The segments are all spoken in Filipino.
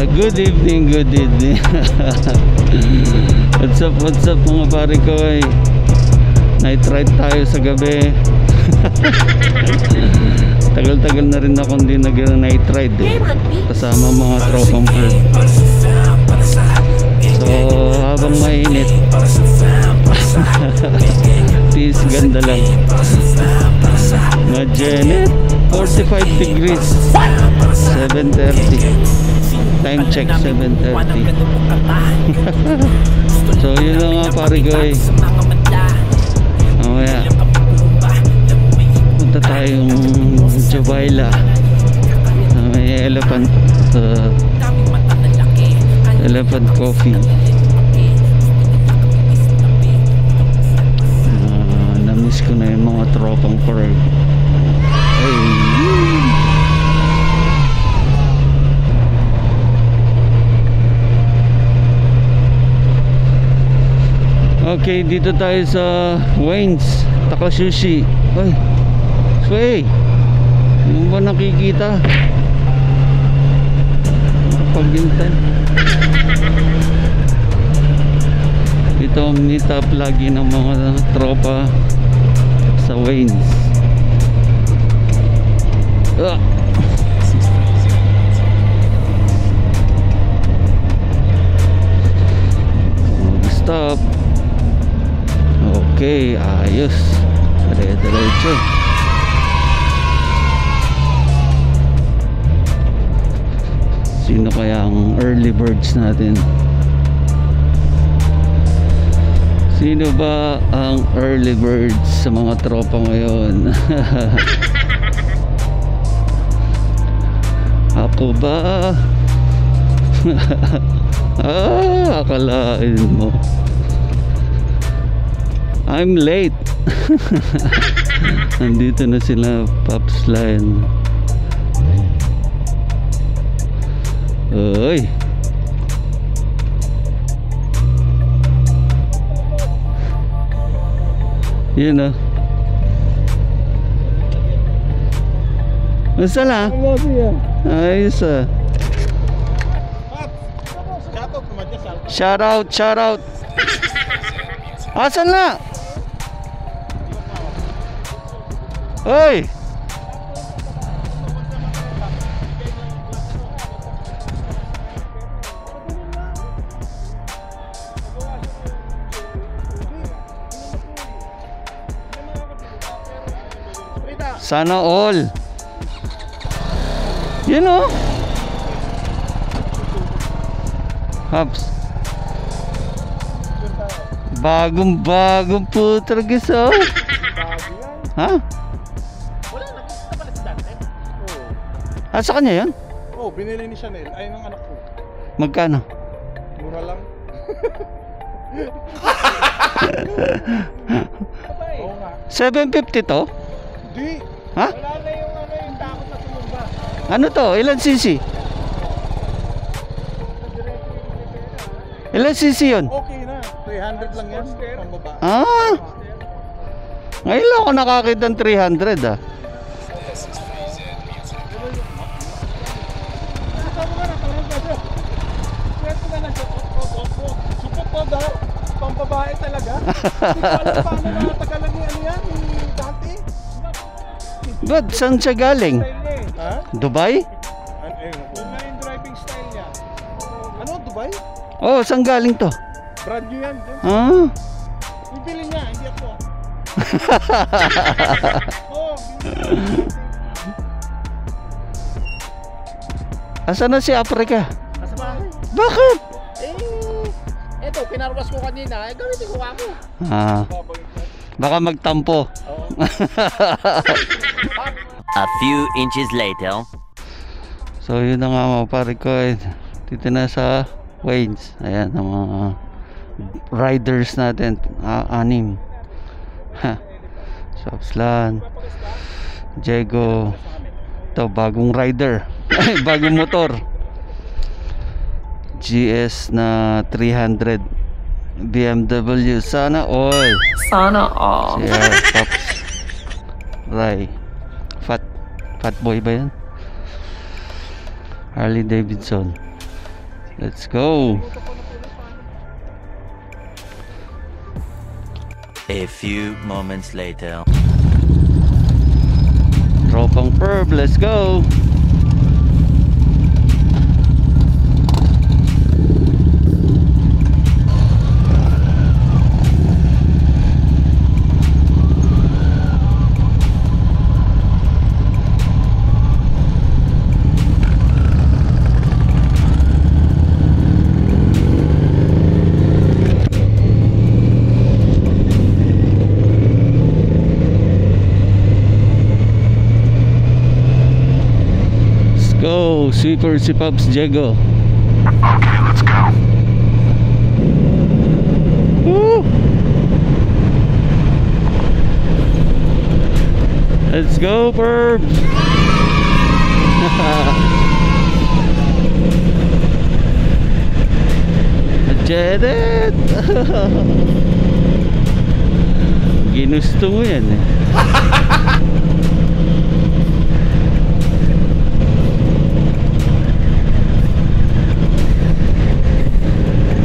Good evening, good evening. What's up mga pare ko ay night ride tayo sa gabi. Tagal-tagal na rin ako hindi nag-night ride kasama mga tropang bird. So habang mainit peace, ganda lang. Majenit 45 degrees 7:30. Time check 7:30. So yun lang nga pare ko eh. Mamaya punta tayong Jubaila. May elephant coffee. Namiss ko na yung mga tropang bird. Okay, dito tayo sa Wayne's Takasushi. Ay, Sway, hindi mo ba nakikita? Pagintan. Ito ang meet up lagi ng mga tropa sa Wayne's. Stop. Okay, ayos. Dire-diretso. Sino kaya ang early birds natin? Sino ba ang early birds sa mga tropa ngayon? Ako ba? Akalain mo I'm late. Nandito na sila, Pops Lion. Oy. Yun o. Masala. Ayos ah. Shout out. Asan na? Hoy! Sana all. You know? Hops. Bagong putragis oh. Ha? Sa kanya yan? Oo, binili ni Chanel. Ay, ng anak ko. Magkano? Mura lang. Oo nga. 750 to? Di. Ha? Wala na yung takot na tumumba. Ano to? Ilan cc? Ilan cc yun? Okay na. 300 lang yan. Pambaba. Ah! Ngayon lang ako nakakita ng 300 ah. Pambabae talaga. Hindi ko alam paano nakatagalan ni ano yan, ni Dante. But saan siya galing? Ha? Dubai? Yun na yung driving style niya. Ano, Dubai? Oh, saan galing to? Brand new yan. Ah. Bibili niya, hindi ako. Oh, Asan na si Africa? nasa bahay. Bakit? Eto, pinarwas ko kanina, gamitin ko ako. Ah. Baka magtampo. Oo. A few inches later. So yun na nga mga pare ko eh. Dito na sa Wayne's. Ayan ang mga riders natin. Anim. Sopslan, Diego. Ito bagong rider. Bagong motor. GS na 300 BMW. Sana all. Sana all. Yeah, Pops Ray. Fat boy ba yan? Harley Davidson. Let's go. A few moments later. Tropang perb, let's go. Go, sweeper si Pops Diego. Okay, let's go. Woo! Let's go, Perb. Get it. Ginusto mo yan eh.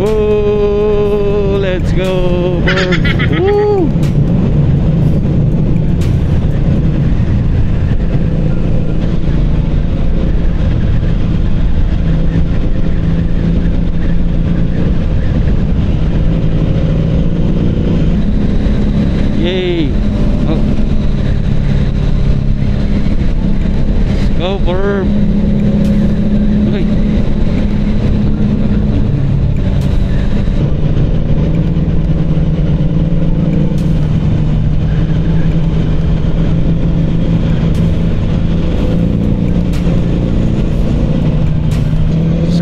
Oh, let's go, Bird. Woo! Yay! Oh. Let's go, Bird. Wait.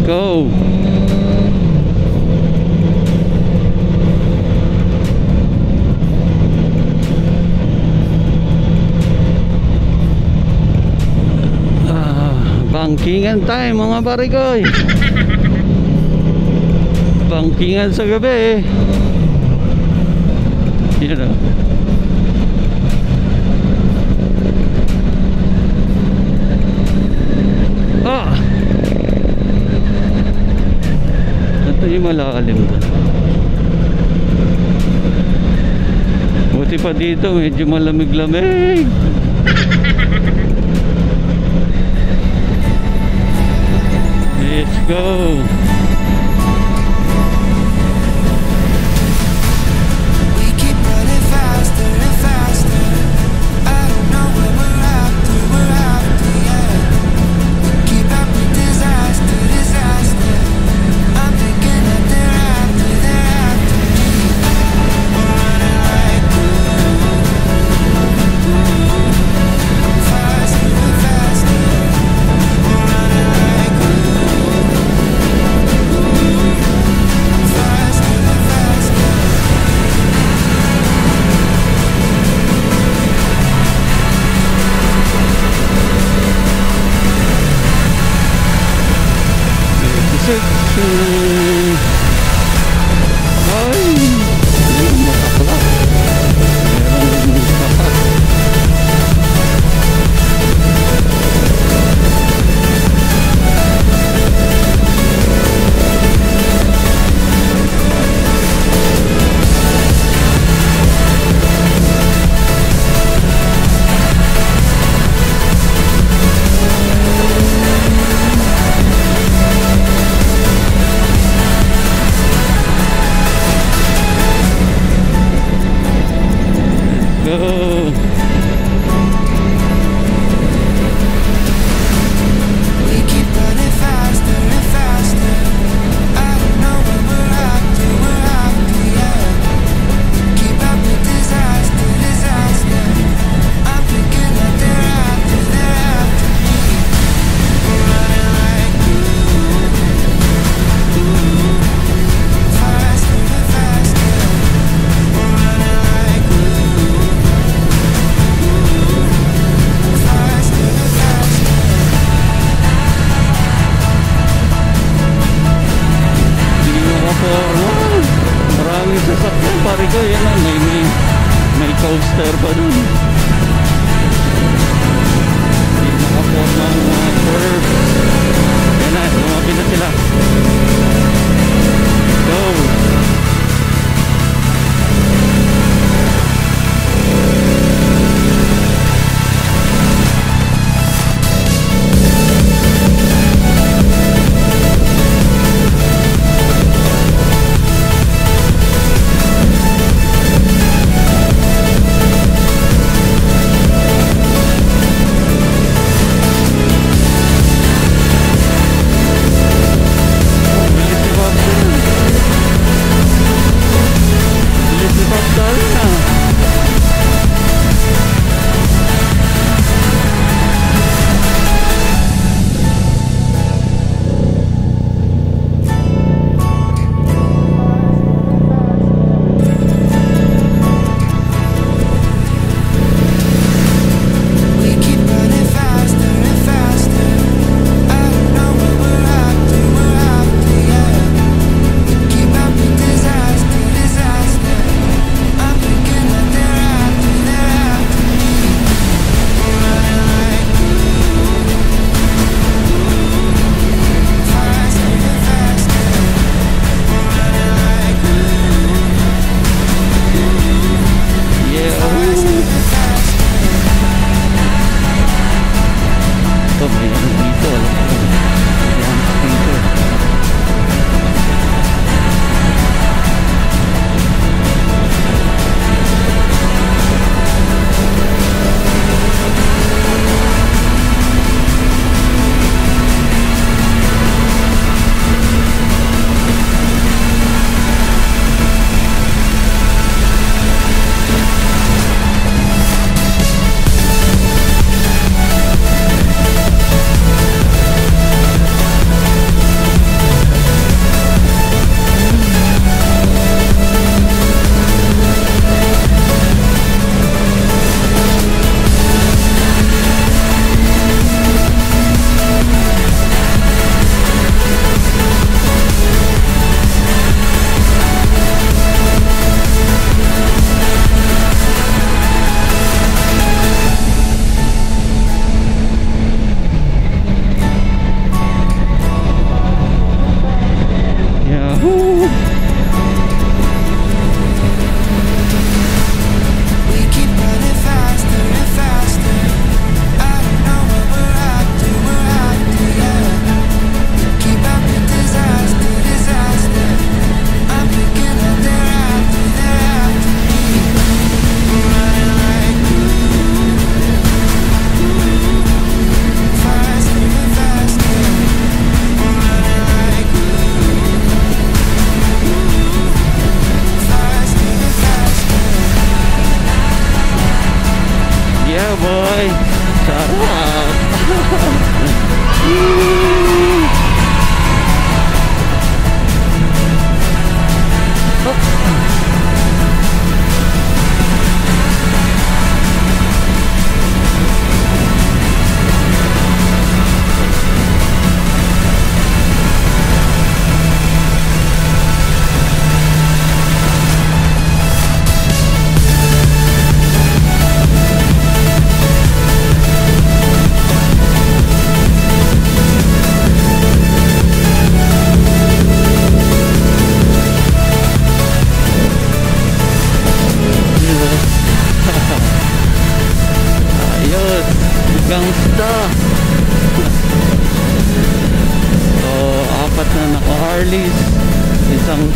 Go. Bangkingan tayo mga barikoy. Bangkingan sa gabi. Yun o. Ah! Ito yung malalim doon. Buti pa dito medyo malamig-lamig. Let's go.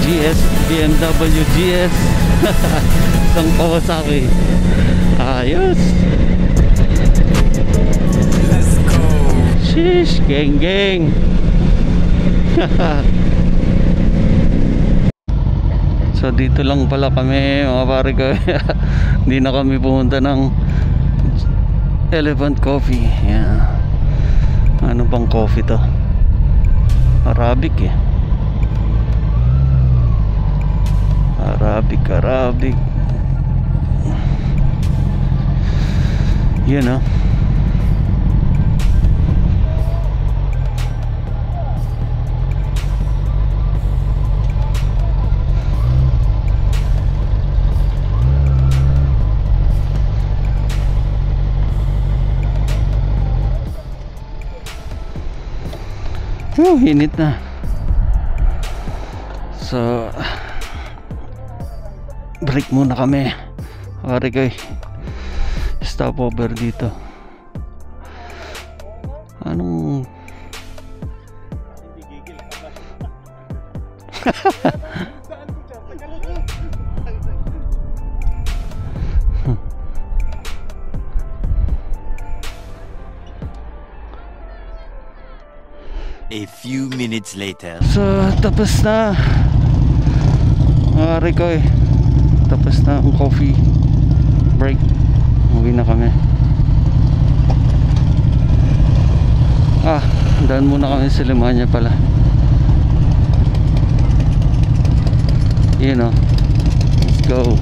GS, BMW GS. Isang Kawasaki. Ayos. Let's go. Sheesh, geng geng. So dito lang pala kami mga pare ko. Hindi na kami pumunta ng Elephant Coffee. Yeah. Ano bang coffee to? Arabic eh. Arabic. Yun oh. Init na. So break muna kami. Pare ko, stopover dito. Anong A few minutes later. So tapos na. Pare ko, tapos na ang coffee break. Uwi na kami. Daan muna kami sa Limanya pala. Yun o. Let's go.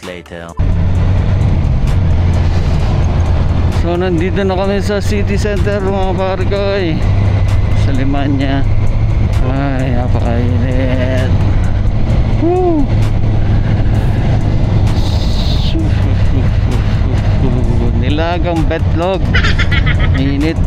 Later. So nandito na kami sa city center mga pare ko, sa Limanya. Ay, napakainit. Woo! Nilagang betlog. Init.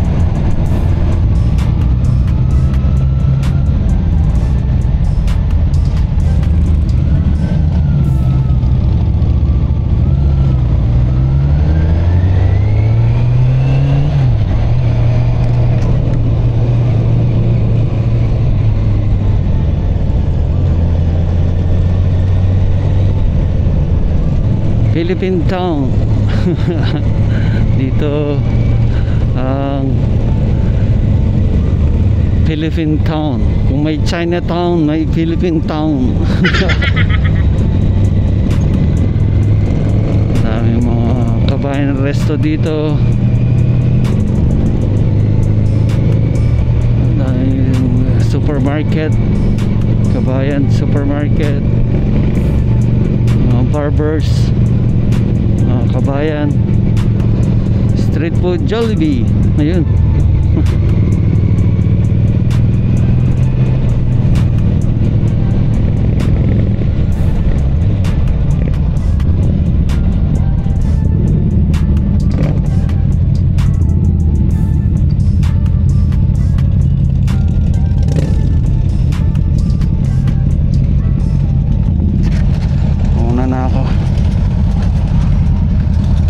Philippine Town. Dito ang Philippine Town. Kung may Chinatown, may Philippine Town. Daming mga kabayan resto dito. Daming supermarket, kabayan supermarket, mga barbers, kabayan, street food, Jollibee. Ayun.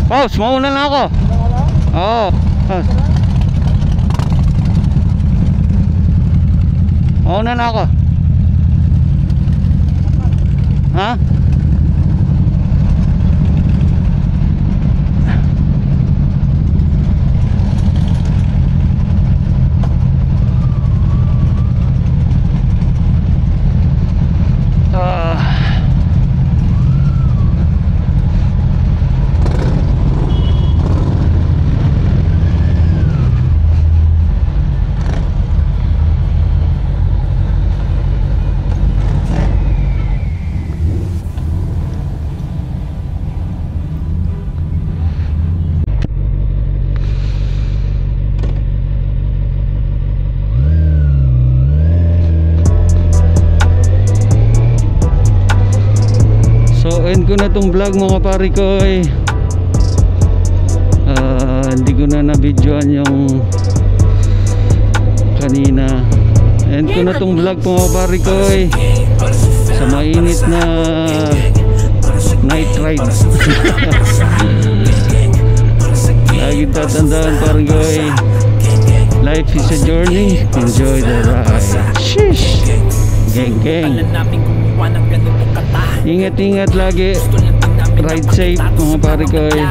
Boss, mauna na ako. Oo. Mauna na ako. Ha? So end ko na tong vlog mga pare ko eh. Hindi ko na na-videoan yung kanina. End ko na tong vlog mga pare ko eh. Sa mainit na night ride. Lagi tatandaan pare ko eh. Life is a journey. Enjoy the ride. Sheesh. Geng geng. Ingat-ingat lagi. Ride safe mga pare ko eh.